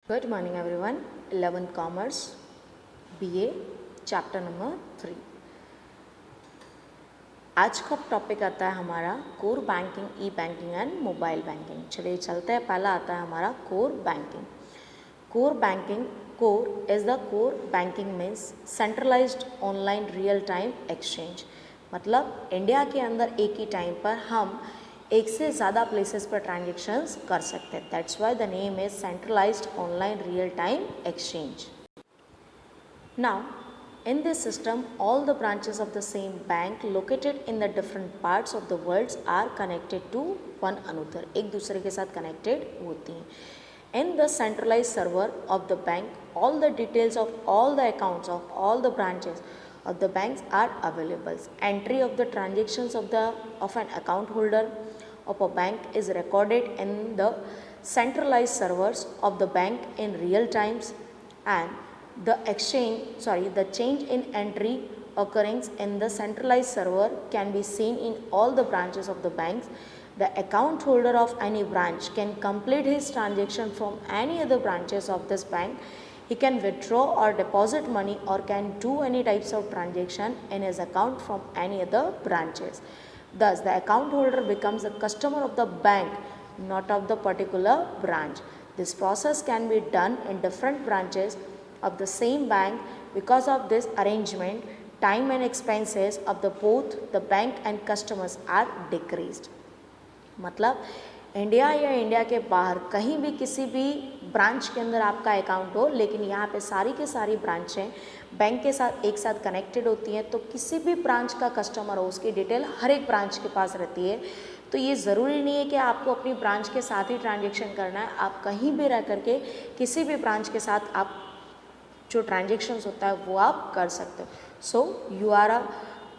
Good morning everyone. 11th Commerce BA chapter number 3. आज का topic आता है हमारा core banking, E banking and mobile banking. चलिए चलते हैं. पहला आता है हमारा core banking. Core banking, core is the core banking means centralised online real time exchange. मतलब इंडिया के अंदर एक ही टाइम पर हम एक से ज़्यादा प्लेसेस पर ट्रांजेक्शन्स कर सकते हैं. That's why the name is centralised online real time exchange. Now in this system, all the branches of the same bank located in the different parts of the world are connected to one another. एक दूसरे के साथ connected होती हैं. In the centralized server of the bank, all the details of all the accounts of all the branches of the banks are available. Entry of the transactions of an account holder of a bank is recorded in the centralized servers of the bank in real times, and the change in entry occurring in the centralized server can be seen in all the branches of the banks. The account holder of any branch can complete his transaction from any other branches of this bank. He can withdraw or deposit money or can do any types of transaction in his account from any other branches. Thus, the account holder becomes a customer of the bank, not of the particular branch. This process can be done in different branches of the same bank. Because of this arrangement, time and expenses of the both the bank and customers are decreased. मतलब India या India के बाहर कहीं भी किसी भी branch के अंदर आपका अकाउंट हो, लेकिन यहाँ पे सारी के सारी ब्रांचें बैंक के साथ एक साथ कनेक्टेड होती हैं, तो किसी भी ब्रांच का कस्टमर हो उसकी डिटेल हर एक ब्रांच के पास रहती है. तो ये ज़रूरी नहीं है कि आपको अपनी ब्रांच के साथ ही ट्रांजेक्शन करना है. आप कहीं भी रह करके किसी भी ब्रांच के साथ आप जो ट्रांजेक्शन्स होता है वो आप कर सकते हो. So you are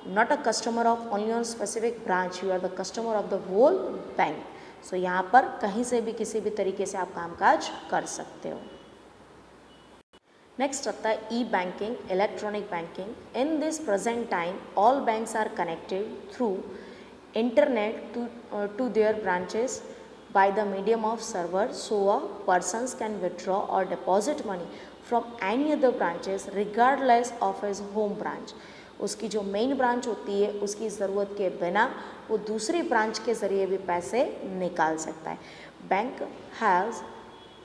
not a customer of only on specific branch, you are the customer of the whole bank. So यहाँ पर कहीं से भी किसी भी तरीके से आप कामकाज कर सकते हो. नेक्स्ट आता है e banking, electronic banking. In this present time all banks are connected through internet to their branches by the medium of server, so a persons can withdraw or deposit money from any other branches regardless of his home branch. उसकी जो main branch होती है उसकी ज़रूरत के बिना वो दूसरी ब्रांच के ज़रिए भी पैसे निकाल सकता है. Bank has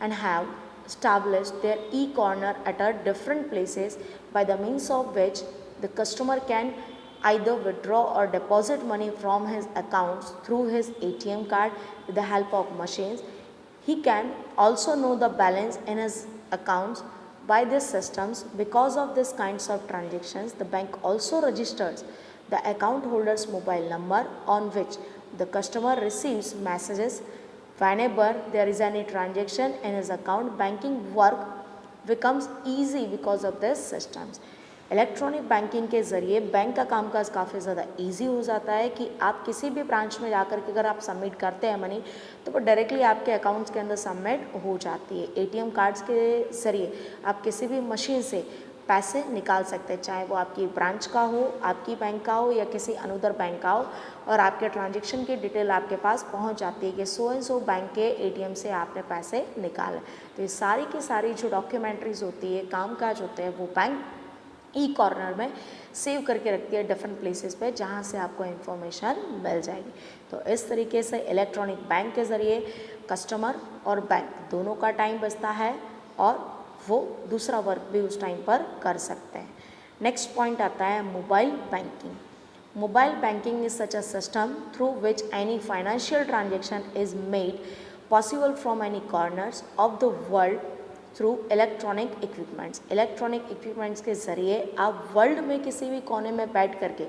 and have established their e-corner at a different places by the means of which the customer can either withdraw or deposit money from his accounts through his ATM card with the help of machines. He can also know the balance in his accounts by these systems. Because of these kinds of transactions, the bank also registers the account holder's mobile number on which the customer receives messages whenever there is any transaction in his account. Banking work becomes easy because of these systems. Electronic banking के ज़रिए bank का कामकाज काफ़ी ज़्यादा easy हो जाता है कि आप किसी भी ब्रांच में जाकर के अगर आप सबमिट करते हैं मनी, तो वो डायरेक्टली आपके अकाउंट्स के अंदर सबमिट हो जाती है. एटीएम कार्ड्स के ज़रिए आप किसी भी मशीन से पैसे निकाल सकते हैं, चाहे वो आपकी ब्रांच का हो, आपकी बैंक का हो या किसी अनदर बैंक का हो, और आपके ट्रांजेक्शन की डिटेल आपके पास पहुंच जाती है कि सो एंड सो बैंक के एटीएम से आपने पैसे निकाले. तो ये सारी की सारी जो डॉक्यूमेंट्रीज होती है, कामकाज होते हैं, वो बैंक ई कॉर्नर में सेव करके रखती है डिफरेंट प्लेसेस पे, जहाँ से आपको इन्फॉर्मेशन मिल जाएगी. तो इस तरीके से इलेक्ट्रॉनिक बैंक के ज़रिए कस्टमर और बैंक दोनों का टाइम बचता है और वो दूसरा वर्क भी उस टाइम पर कर सकते हैं. नेक्स्ट पॉइंट आता है mobile banking. Mobile banking is such a system through which any financial transaction is made possible from any corners of the world through electronic equipments. Electronic equipments के ज़रिए आप वर्ल्ड में किसी भी कोने में बैठ करके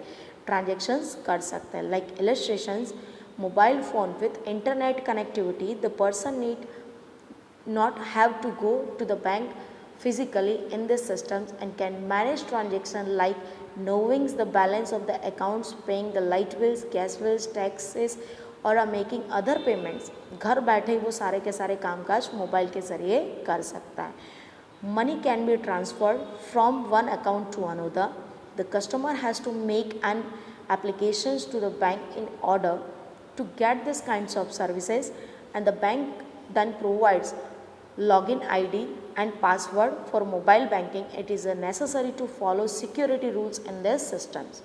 ट्रांजेक्शन्स कर सकते हैं. Like illustrations, mobile phone with internet connectivity, the person need not have to go to the bank physically in these systems and can manage transaction like knowing the balance of the accounts, paying the light bills, gas bills, taxes और making other payments. घर बैठे वो सारे के सारे कामकाज mobile के ज़रिए कर सकता है. Money can be transferred from one account to another. The customer has to make an applications to the bank in order to get this kinds of services, and the bank then provides login ID and password for mobile banking, it is necessary to follow security rules in their systems.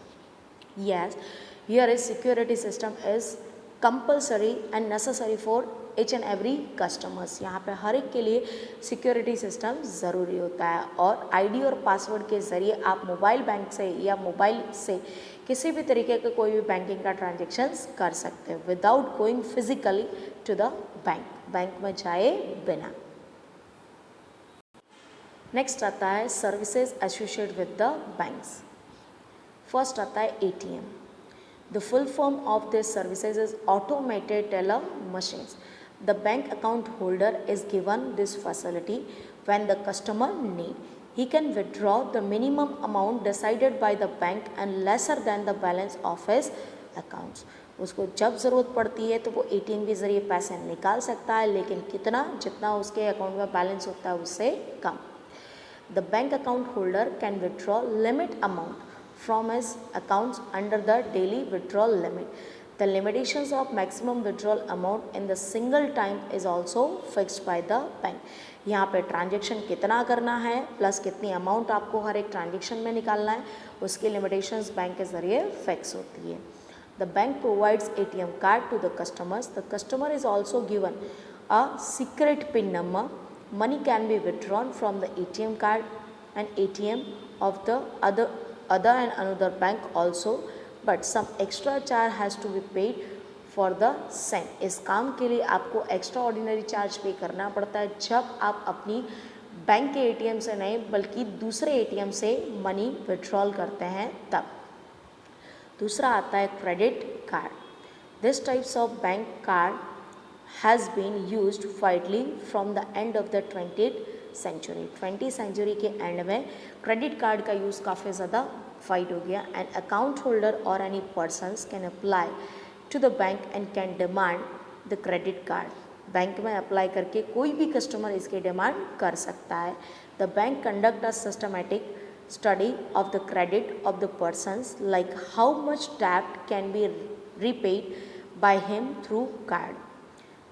Yes, here is security system is compulsory and necessary for each and every customers. यहाँ पे हर एक के लिए security system ज़रूरी होता है और ID और पासवर्ड के ज़रिए आप मोबाइल बैंक से या मोबाइल से किसी भी तरीके का कोई भी बैंकिंग का ट्रांजेक्शन्स कर सकते हैं without going physically to the bank में जाए बिना। नेक्स्ट आता है services associated with the banks. First आता है ATM। The full form of this services is automated teller machines. The bank account holder is given this facility when the customer need. He can withdraw the minimum amount decided by the bank and lesser than the balance of his accounts. उसको जब ज़रूरत पड़ती है तो वो ATM के ज़रिए पैसे निकाल सकता है, लेकिन कितना, जितना उसके अकाउंट में बैलेंस होता है उससे कम। The bank account holder can withdraw limit amount from his accounts under the daily withdrawal limit. The limitations of maximum withdrawal amount in the single time is also fixed by the bank. यहाँ पे transaction कितना करना है plus कितनी amount आपको हर एक transaction में निकालना है, उसकी लिमिटेशंस बैंक के ज़रिए फिक्स होती है। The bank provides ATM card to the customers. The customer is also given a secret pin number. Money can be withdrawn from the ATM card and ATM of the other and another bank also, but some extra charge has to be paid for the same. इस काम के लिए आपको extra ordinary charge पे करना पड़ता है जब आप अपनी बैंक के ATM से नहीं बल्कि दूसरे ATM से मनी विड्रॉल करते हैं तब। दूसरा आता है credit card. This types of bank card has been used widely from the end of the 20th century. 20th century के एंड में क्रेडिट कार्ड का यूज़ काफ़ी ज़्यादा वाइड हो गया and account holder or any persons can apply to the bank and can demand the credit card. Bank में apply करके कोई भी कस्टमर इसकी डिमांड कर सकता है। The bank conduct a systematic study of the credit of the persons like how much डेब्ट can be repaid by him through card.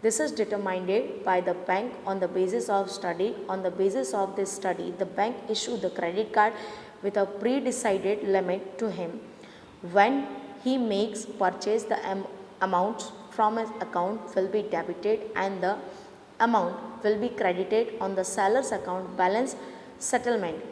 This is determined by the bank on the basis of study. On the basis of this study, the bank issue the credit card with a pre-decided limit to him. When he makes purchase, the amounts from his account will be debited and the amount will be credited on the seller's account. Balance settlement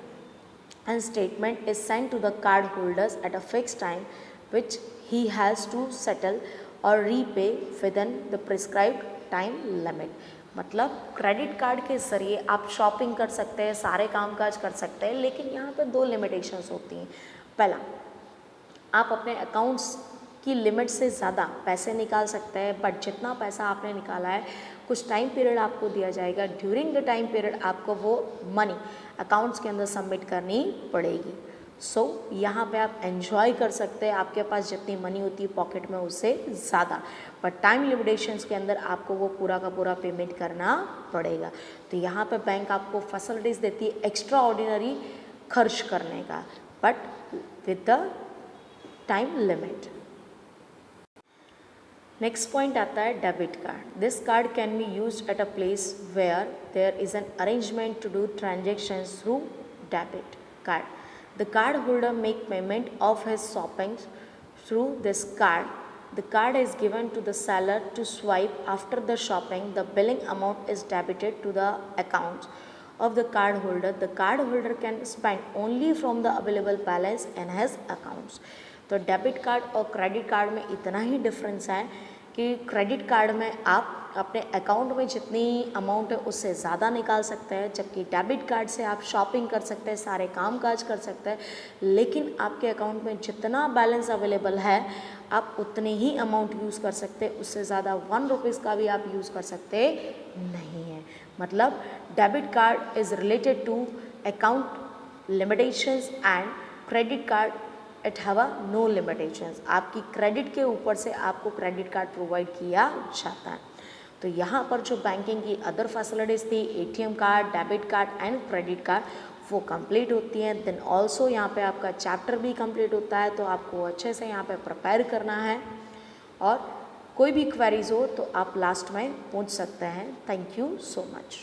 and statement is sent to the card holders at a fixed time which he has to settle or repay within the prescribed time limit. मतलब credit card के ज़रिए आप shopping कर सकते हैं, सारे कामकाज कर सकते हैं, लेकिन यहाँ पे दो लिमिटेशंस होती हैं। पहला, आप अपने अकाउंट्स की लिमिट से ज़्यादा पैसे निकाल सकते हैं, बट जितना पैसा आपने निकाला है कुछ टाइम पीरियड आपको दिया जाएगा। ड्यूरिंग द टाइम पीरियड आपको वो मनी अकाउंट्स के अंदर सबमिट करनी पड़ेगी। सो यहाँ पे आप एंजॉय कर सकते हैं, आपके पास जितनी मनी होती है पॉकेट में उससे ज़्यादा, बट टाइम लिमिटेशंस के अंदर आपको वो पूरा का पूरा पेमेंट करना पड़ेगा। तो यहाँ पे बैंक आपको फैसिलिटीज़ देती है एक्स्ट्रा ऑर्डिनरी खर्च करने का, but with the time limit. Next point आता है debit card. This card can be used at a place where there is an arrangement to do transactions through debit card. The card holder make payment of his shopping through this card. The card is given to the seller to swipe after the shopping. The billing amount is debited to the account of the card holder. The card holder can spend only from the available balance in his accounts. तो debit card और credit card में इतना ही difference है कि credit card में आप अपने account में जितनी अमाउंट है उससे ज़्यादा निकाल सकते हैं, जबकि डेबिट कार्ड से आप शॉपिंग कर सकते हैं, सारे काम काज कर सकते हैं, लेकिन आपके अकाउंट में जितना बैलेंस अवेलेबल है आप उतने ही अमाउंट यूज़ कर सकते हैं, उससे ज़्यादा 1 रुपीज़ का भी आप यूज़ कर सकते नहीं है। मतलब debit card is related to account limitations and credit card it have a no limitations. आपकी क्रेडिट के ऊपर से आपको क्रेडिट कार्ड प्रोवाइड किया जाता है। तो यहाँ पर जो बैंकिंग की अदर फैसिलिटीज़ थी, ATM card, debit card and credit card, वो कंप्लीट होती हैं। देन ऑल्सो यहाँ पे आपका चैप्टर भी कंप्लीट होता है, तो आपको अच्छे से यहाँ पे प्रिपेयर करना है और कोई भी क्वेरीज हो तो आप लास्ट में पूछ सकते हैं। Thank you so much.